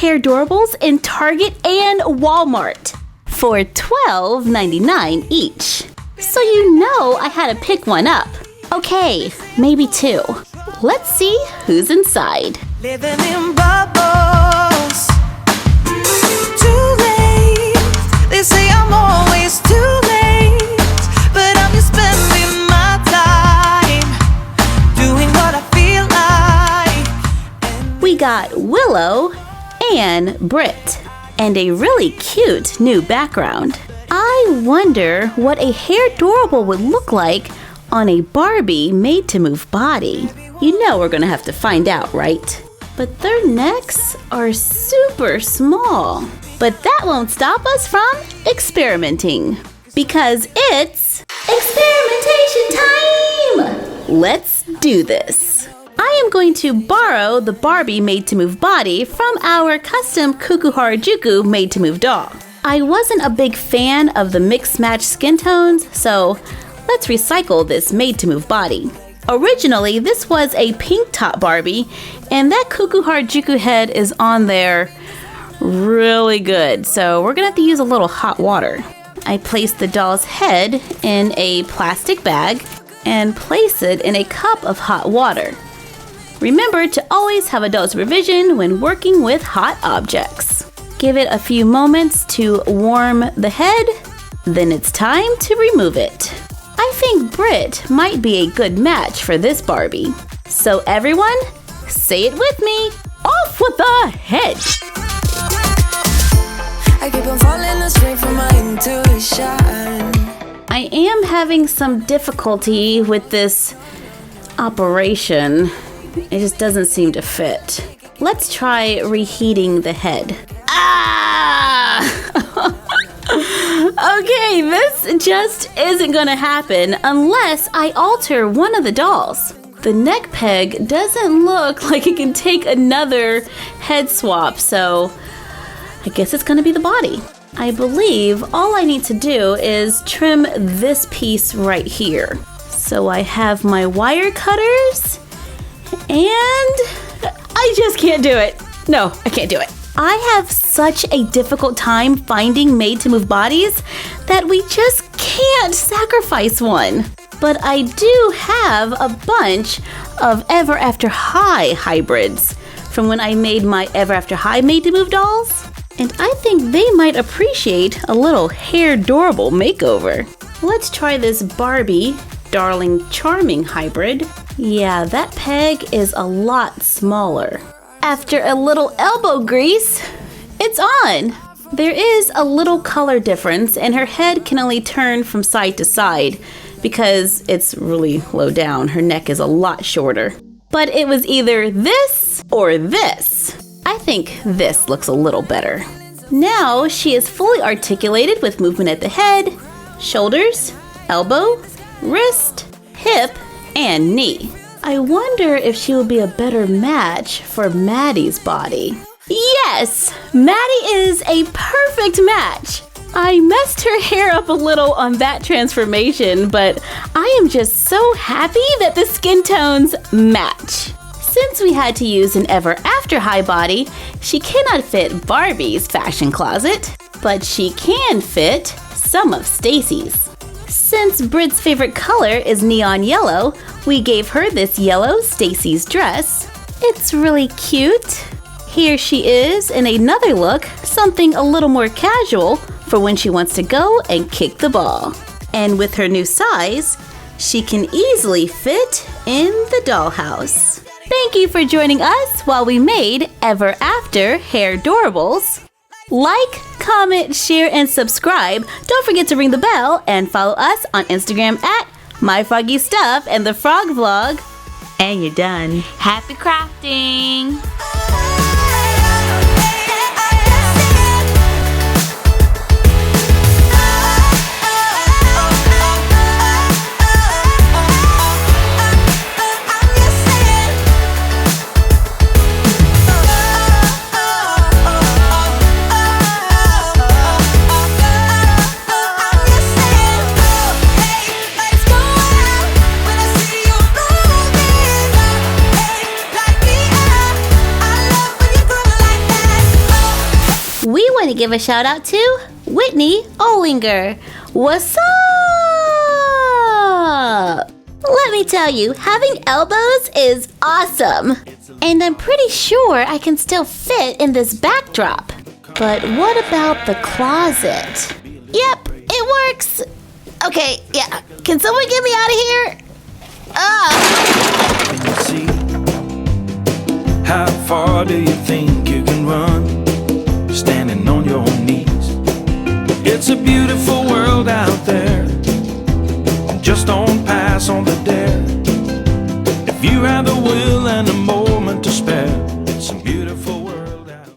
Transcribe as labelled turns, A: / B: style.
A: Hairdorables in Target and Walmart for $12.99 each. So you know I had to pick one up. Okay, maybe two. Let's see who's inside.
B: Living in bubbles. Too late. They say I'm always too late, but I'm just spending my time doing what I feel like.
A: We got Willow and Britt, and a really cute new background. I wonder what a Hairdorables would look like on a Barbie made-to-move body. You know we're gonna have to find out, right? But their necks are super small. But that won't stop us from experimenting, because it's experimentation time! Let's do this. I am going to borrow the Barbie made-to-move body from our custom Harajuku made-to-move doll. I wasn't a big fan of the mix-match skin tones, so let's recycle this made-to-move body. Originally, this was a pink top Barbie, and that Harajuku head is on there really good, so we're gonna have to use a little hot water. I placed the doll's head in a plastic bag and place it in a cup of hot water. Remember to always have adult supervision when working with hot objects. Give it a few moments to warm the head, then it's time to remove it. I think Britt might be a good match for this Barbie. So everyone, say it with me, off with the head!
B: I keep on falling astray from my intuition.
A: I am having some difficulty with this operation. It just doesn't seem to fit. Let's try reheating the head. Ah! Okay, this just isn't gonna happen unless I alter one of the dolls. The neck peg doesn't look like it can take another head swap, so I guess it's gonna be the body. I believe all I need to do is trim this piece right here. So I have my wire cutters, and I just can't do it. No, I can't do it. I have such a difficult time finding made-to-move bodies that we just can't sacrifice one. But I do have a bunch of Ever After High hybrids from when I made my Ever After High made-to-move dolls. And I think they might appreciate a little Hairdorables makeover. Let's try this Barbie Darling Charming hybrid. Yeah, that peg is a lot smaller. After a little elbow grease, it's on! There is a little color difference, and her head can only turn from side to side because it's really low down. Her neck is a lot shorter. But it was either this or this. I think this looks a little better. Now she is fully articulated with movement at the head, shoulders, elbow, wrist, hip, and knee. I wonder if she will be a better match for Maddie's body. Yes! Maddie is a perfect match! I messed her hair up a little on that transformation, but I am just so happy that the skin tones match. Since we had to use an Ever After High body, she cannot fit Barbie's fashion closet, but she can fit some of Stacy's. Since Britt's favorite color is neon yellow, we gave her this yellow Stacy's dress. It's really cute. Here she is in another look, something a little more casual for when she wants to go and kick the ball. And with her new size, she can easily fit in the dollhouse. Thank you for joining us while we made Ever After Hairdorables. Like, comment, share, and subscribe. Don't forget to ring the bell and follow us on Instagram at My Froggy Stuff and the Frog Vlog. And you're done. Happy crafting! give a shout out to Whitney Olinger. What's up? Let me tell you, having elbows is awesome. And I'm pretty sure I can still fit in this backdrop. But what about the closet? Yep, it works. Okay, yeah. Can someone get me out of here?
C: See, how far do you think you can run? Standing on your knees. It's a beautiful